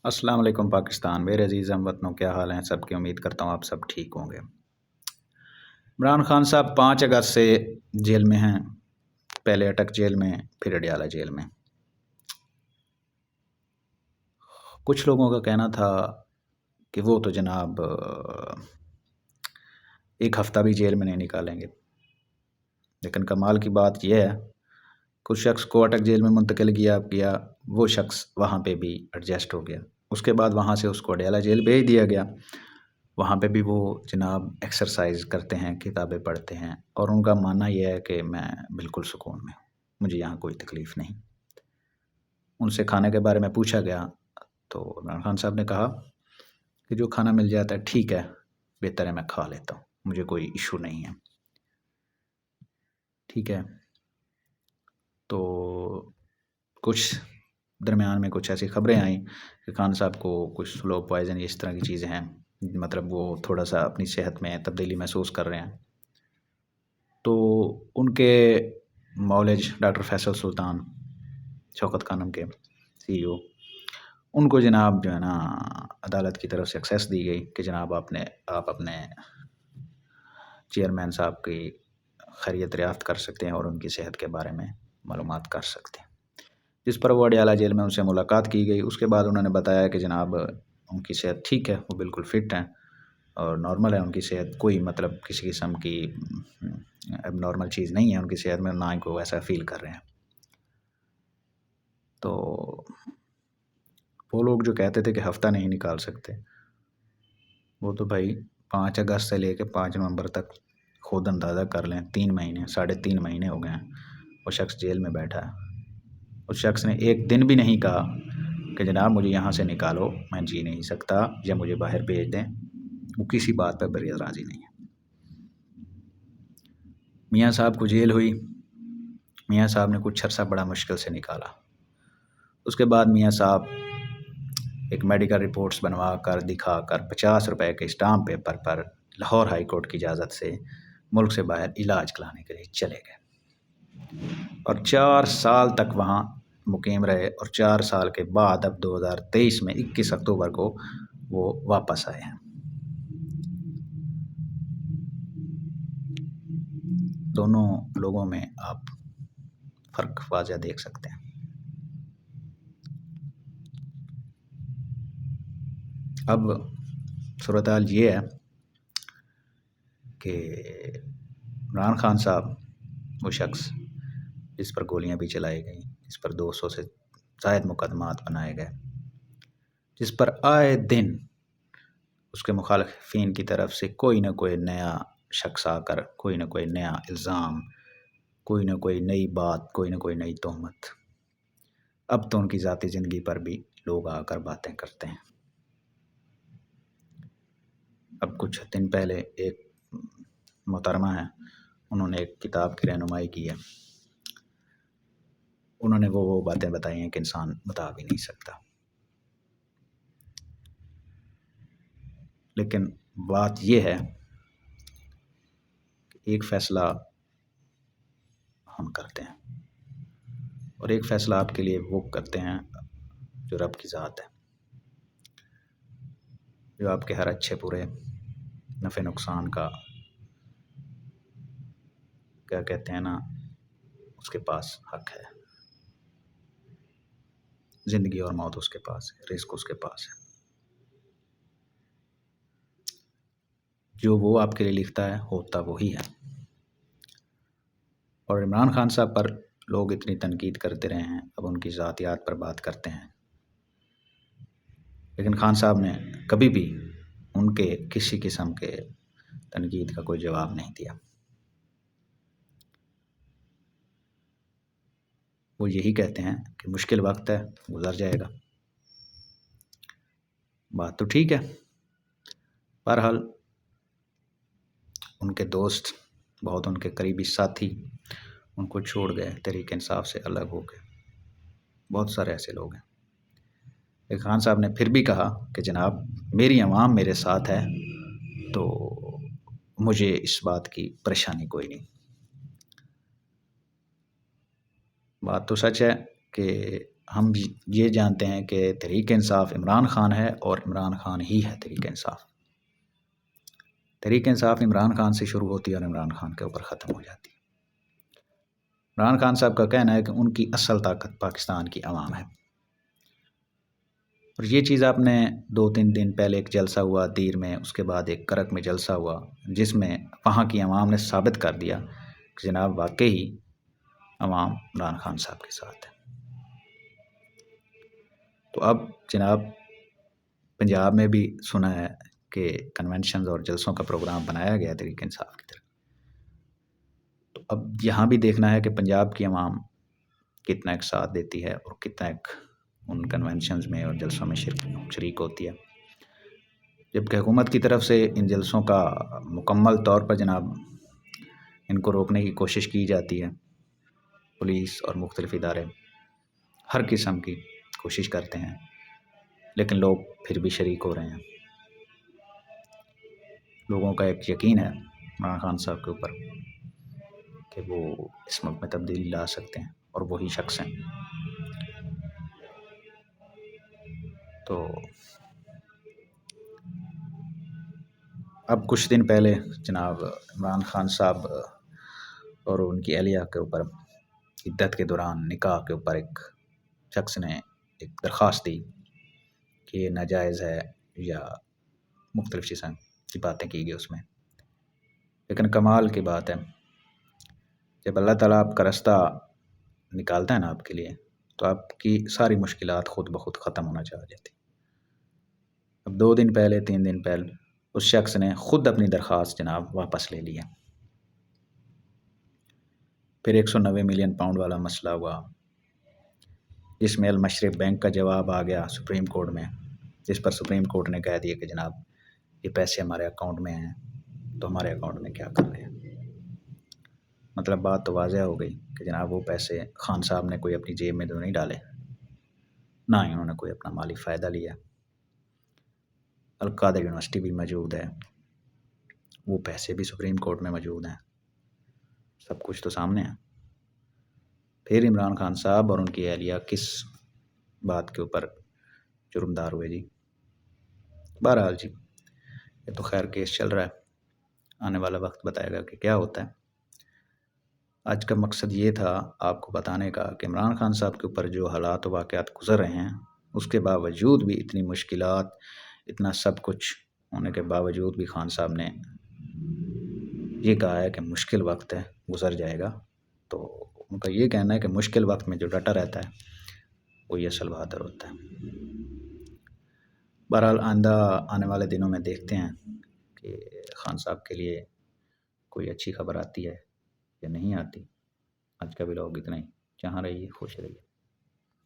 अस्सलाम वालेकुम पाकिस्तान। मेरे अज़ीज़ हम वतनों, क्या हाल हैं सबकी। उम्मीद करता हूँ आप सब ठीक होंगे। इमरान खान साहब 5 अगस्त से जेल में हैं। पहले अटक जेल में, फिर अडयाला जेल में। कुछ लोगों का कहना था कि वो तो जनाब एक हफ़्ता भी जेल में नहीं निकालेंगे, लेकिन कमाल की बात यह है, कुछ शख्स को अटक जेल में मुंतकिल किया, वो शख्स वहाँ पे भी एडजस्ट हो गया। उसके बाद वहाँ से उसको अडयाला जेल भेज दिया गया। वहाँ पे भी वो जनाब एक्सरसाइज करते हैं, किताबें पढ़ते हैं, और उनका मानना ये है कि मैं बिल्कुल सुकून में हूँ, मुझे यहाँ कोई तकलीफ़ नहीं। उनसे खाने के बारे में पूछा गया तो इमरान खान साहब ने कहा कि जो खाना मिल जाता है ठीक है, बेहतर है मैं खा लेता हूँ, मुझे कोई इशू नहीं है। ठीक है, तो कुछ दरमियान में कुछ ऐसी खबरें आईं कि खान साहब को कुछ स्लो पॉइज़न इस तरह की चीज़ें हैं, मतलब वो थोड़ा-सा अपनी सेहत में तब्दीली महसूस कर रहे हैं। तो उनके मौलज डॉक्टर फैसल सुल्तान, शौकत खानम के सीईओ, उनको जनाब जो है ना अदालत की तरफ से एक्सेस दी गई कि जनाब आप अपने चेयरमैन साहब की खैरियत दरियाफ़्त कर सकते हैं और उनकी सेहत के बारे में मालूमात कर सकते हैं। जिस पर वो अडयाला जेल में उनसे मुलाकात की गई। उसके बाद उन्होंने बताया कि जनाब उनकी सेहत ठीक है, वो बिल्कुल फ़िट हैं और नॉर्मल है उनकी सेहत, कोई मतलब किसी किस्म की एबनॉर्मल चीज़ नहीं है उनकी सेहत में, ना ही कोई ऐसा फ़ील कर रहे हैं। तो वो लोग जो कहते थे कि हफ़्ता नहीं निकाल सकते, वो तो भाई 5 अगस्त से लेके 5 नवंबर तक खुद अंदाज़ा कर लें, 3 महीने, साढ़े 3 महीने हो गए हैं वो शख्स जेल में बैठा है। उस शख्स ने एक दिन भी नहीं कहा कि जनाब मुझे यहाँ से निकालो, मैं जी नहीं सकता, या मुझे बाहर भेज दें। वो किसी बात पर बगैर राज़ी नहीं है। मियाँ साहब को जेल हुई, मियाँ साहब ने कुछ अरसा बड़ा मुश्किल से निकाला। उसके बाद मियाँ साहब एक मेडिकल रिपोर्ट्स बनवा कर, दिखा कर 50 रुपए के स्टाम्प पेपर पर लाहौर हाई कोर्ट की इजाज़त से मुल्क से बाहर इलाज कराने के लिए चले गए और 4 साल तक वहाँ मुकीम रहे, और 4 साल के बाद अब 2023 में 21 अक्टूबर को वो वापस आए हैं। दोनों लोगों में आप फ़र्क वाज़ह देख सकते हैं। अब सूरत-हाल ये है कि इमरान खान साहब, वो शख्स जिस पर गोलियां भी चलाई गईं, जिस पर 200 से ज़ायद मुकदमात बनाए गए, जिस पर आए दिन उसके मुखालिफिन की तरफ से कोई ना कोई नया शख्स आकर कोई ना कोई नया इल्ज़ाम, कोई ना कोई नई बात, कोई ना कोई नई तोहमत, अब तो उनकी ज़ाती ज़िंदगी पर भी लोग आकर बातें करते हैं। अब कुछ दिन पहले एक मोहतरमा है, उन्होंने एक किताब की रहनुमाई की है। उन्होंने वो बातें बताई हैं कि इंसान बता भी नहीं सकता। लेकिन बात ये है कि एक फ़ैसला हम करते हैं और एक फ़ैसला आपके लिए वो करते हैं जो रब की ज़ात है, जो आपके हर अच्छे बुरे, नफ़े नुकसान का, क्या कहते हैं ना, उसके पास हक है। ज़िंदगी और मौत उसके पास है, रिस्क उसके पास है। जो वो आपके लिए लिखता है होता वही है। और इमरान खान साहब पर लोग इतनी तनकीद करते रहे हैं, अब उनकी ज़ातियात पर बात करते हैं, लेकिन खान साहब ने कभी भी उनके किसी किस्म के तनकीद का कोई जवाब नहीं दिया। वो यही कहते हैं कि मुश्किल वक्त है, गुजर जाएगा। बात तो ठीक है। बहरहाल उनके दोस्त, बहुत उनके करीबी साथी उनको छोड़ गए, तहरीक इंसाफ से अलग हो गए। बहुत सारे ऐसे लोग हैं। लेकिन खान साहब ने फिर भी कहा कि जनाब मेरी आवाम मेरे साथ है, तो मुझे इस बात की परेशानी कोई नहीं। बात तो सच है कि ہم یہ جانتے ہیں کہ تحریک انصاف عمران خان ہے اور عمران خان ہی ہے تحریک انصاف۔ تحریک انصاف عمران خان سے شروع ہوتی ہے اور عمران خان کے اوپر ختم ہو جاتی ہے۔ عمران خان صاحب کا کہنا ہے کہ ان کی اصل طاقت پاکستان کی عوام ہے، اور یہ چیز آپ نے 2-3 دن پہلے ایک جلسہ ہوا دیر میں، اس کے بعد ایک کرک میں جلسہ ہوا، جس میں وہاں کی عوام نے ثابت کر دیا کہ جناب واقعی عوام عمران خان صاحب کے ساتھ ہے۔ تو اب جناب پنجاب میں بھی سنا ہے کہ کنونشنز اور جلسوں کا پروگرام بنایا گیا تحریک انصاف کی طرف۔ تو اب یہاں بھی دیکھنا ہے کہ پنجاب کی عوام کتنا ایک ساتھ دیتی ہے اور کتنا ایک ان کنونشنز میں اور جلسوں میں شریک ہوتی ہے، جبکہ حکومت کی طرف سے ان جلسوں کا مکمل طور پر جناب ان کو روکنے کی کوشش کی جاتی ہے۔ پولیس اور مختلف ادارے ہر قسم کی کوشش کرتے ہیں، لیکن لوگ پھر بھی شریک ہو رہے ہیں۔ لوگوں کا ایک یقین ہے عمران خان صاحب کے اوپر کہ وہ اس ملک میں تبدیلی لا سکتے ہیں، اور وہی شخص ہیں۔ تو اب کچھ دن پہلے جناب عمران خان صاحب اور ان کی اہلیہ کے اوپر عدت کے دوران نکاح کے اوپر ایک شخص نے ایک درخواست دی کہ یہ ناجائز ہے یا مختلف قسم کی باتیں کی گئی اس میں، لیکن کمال کی بات ہے جب اللہ تعالیٰ آپ کا رستہ نکالتا ہے نا آپ کے لیے، تو آپ کی ساری مشکلات خود بخود ختم ہونا چاہ جاتی۔ اب 2 دن پہلے 3 دن پہلے اس شخص نے خود اپنی درخواست جناب واپس لے لی ہے۔ پھر 190 ملین پاؤنڈ والا مسئلہ ہوا، جس میں المشرق بینک کا جواب آ گیا سپریم کورٹ میں، جس پر سپریم کورٹ نے کہہ دیا کہ جناب یہ پیسے ہمارے اکاؤنٹ میں ہیں، تو ہمارے اکاؤنٹ میں کیا کر رہے ہیں۔ مطلب بات تو واضح ہو گئی کہ جناب وہ پیسے خان صاحب نے کوئی اپنی جیب میں تو نہیں ڈالے، نہ ہی انہوں نے کوئی اپنا مالی فائدہ لیا۔ القادر یونیورسٹی بھی موجود ہے، وہ پیسے بھی سپریم کورٹ میں موجود ہیں، سب کچھ تو سامنے ہے۔ پھر عمران خان صاحب اور ان کی اہلیہ کس بات کے اوپر جرمدار ہوئے جی؟ بہرحال جی یہ تو خیر کیس چل رہا ہے، آنے والا وقت بتائے گا کہ کیا ہوتا ہے۔ آج کا مقصد یہ تھا آپ کو بتانے کا کہ عمران خان صاحب کے اوپر جو حالات و واقعات گزر رہے ہیں، اس کے باوجود بھی اتنی مشکلات، اتنا سب کچھ ہونے کے باوجود بھی خان صاحب نے یہ کہا ہے کہ مشکل وقت ہے گزر جائے گا۔ تو ان کا یہ کہنا ہے کہ مشکل وقت میں جو ڈٹا رہتا ہے وہ یہ اصل بہادر ہوتا ہے۔ بہرحال آئندہ آنے والے دنوں میں دیکھتے ہیں کہ خان صاحب کے لیے کوئی اچھی خبر آتی ہے یا نہیں آتی۔ آج کا ولاگ اتنا ہی، جہاں رہیے خوش رہیے۔